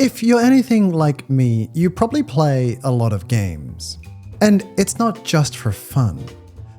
If you're anything like me, you probably play a lot of games. And it's not just for fun.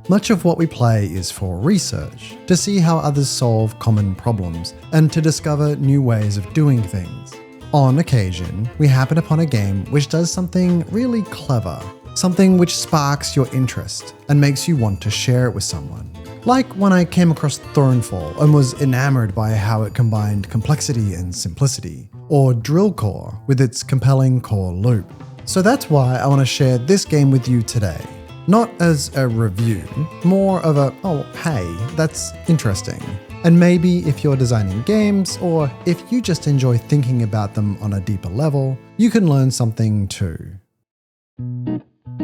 Much of what we play is for research, to see how others solve common problems, and to discover new ways of doing things. On occasion, we happen upon a game which does something really clever, something which sparks your interest and makes you want to share it with someone. Like when I came across Thornfall and was enamored by how it combined complexity and simplicity, or Drill Core with its compelling core loop. So that's why I want to share this game with you today. Not as a review, more of a, oh hey, that's interesting. And maybe if you're designing games, or if you just enjoy thinking about them on a deeper level, you can learn something too.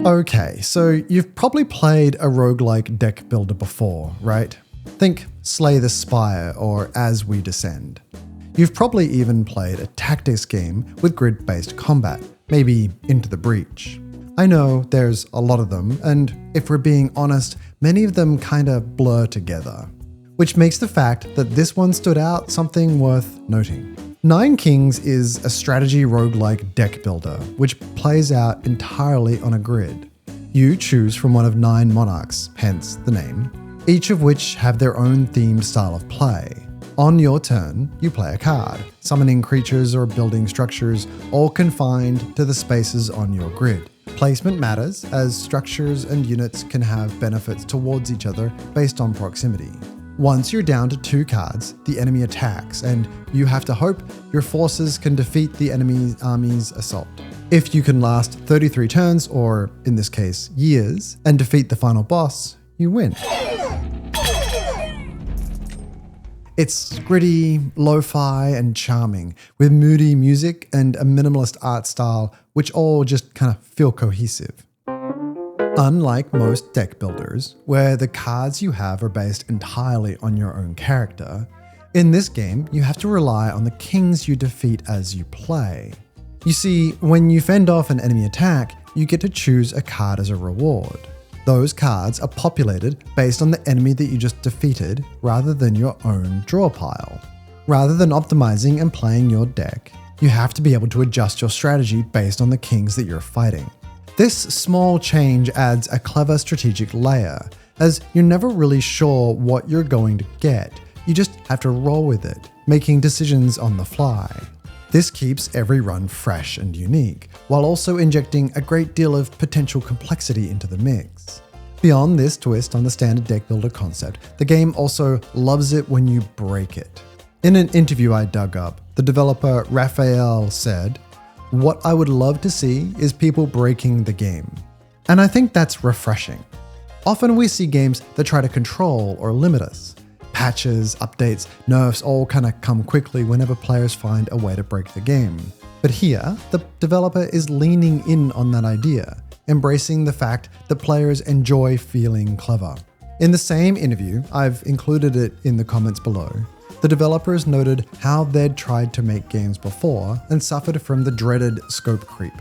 Okay, so you've probably played a roguelike deck builder before, right? Think Slay the Spire or As We Descend. You've probably even played a tactics game with grid-based combat, maybe Into the Breach. I know there's a lot of them, and if we're being honest, many of them kinda blur together. Which makes the fact that this one stood out something worth noting. Nine Kings is a strategy roguelike deck builder, which plays out entirely on a grid. You choose from one of 9 monarchs, hence the name, each of which have their own themed style of play. On your turn, you play a card, summoning creatures or building structures, all confined to the spaces on your grid. Placement matters, as structures and units can have benefits towards each other based on proximity. Once you're down to 2 cards, the enemy attacks, and you have to hope your forces can defeat the enemy army's assault. If you can last 33 turns, or in this case, years, and defeat the final boss, you win. It's gritty, lo-fi, and charming, with moody music and a minimalist art style, which all just kind of feel cohesive. Unlike most deck builders, where the cards you have are based entirely on your own character, in this game you have to rely on the kings you defeat as you play. You see, when you fend off an enemy attack, you get to choose a card as a reward. Those cards are populated based on the enemy that you just defeated rather than your own draw pile. Rather than optimizing and playing your deck, you have to be able to adjust your strategy based on the kings that you're fighting. This small change adds a clever strategic layer, as you're never really sure what you're going to get. You just have to roll with it, making decisions on the fly. This keeps every run fresh and unique, while also injecting a great deal of potential complexity into the mix. Beyond this twist on the standard deck builder concept, the game also loves it when you break it. In an interview I dug up, the developer Raphael said, "What I would love to see is people breaking the game." And I think that's refreshing. Often we see games that try to control or limit us. Patches, updates, nerfs all kind of come quickly whenever players find a way to break the game. But here, the developer is leaning in on that idea, embracing the fact that players enjoy feeling clever. In the same interview, I've included it in the comments below, the developers noted how they'd tried to make games before and suffered from the dreaded scope creep.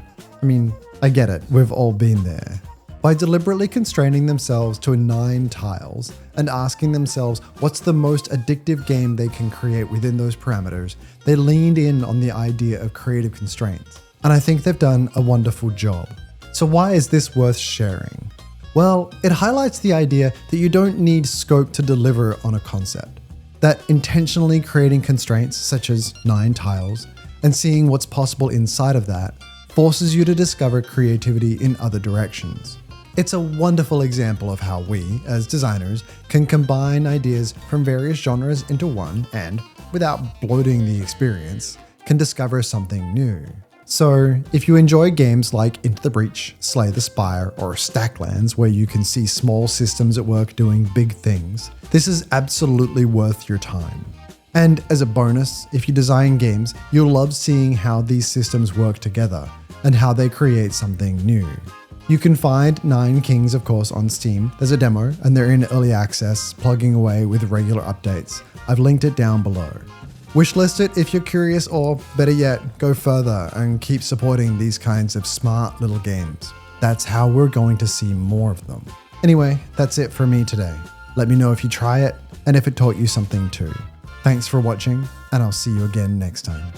I mean, I get it, we've all been there. By deliberately constraining themselves to 9 tiles and asking themselves what's the most addictive game they can create within those parameters, they leaned in on the idea of creative constraints. And I think they've done a wonderful job. So why is this worth sharing? Well, it highlights the idea that you don't need scope to deliver on a concept. That intentionally creating constraints such as 9 tiles and seeing what's possible inside of that forces you to discover creativity in other directions. It's a wonderful example of how we, as designers, can combine ideas from various genres into one and, without bloating the experience, can discover something new. So, if you enjoy games like Into the Breach, Slay the Spire, or Stacklands, where you can see small systems at work doing big things, this is absolutely worth your time. And as a bonus, if you design games, you'll love seeing how these systems work together and how they create something new. You can find 9 Kings, of course, on Steam. There's a demo, and they're in early access, plugging away with regular updates. I've linked it down below. Wishlist it if you're curious, or better yet, go further and keep supporting these kinds of smart little games. That's how we're going to see more of them. Anyway, that's it for me today. Let me know if you try it, and if it taught you something too. Thanks for watching, and I'll see you again next time.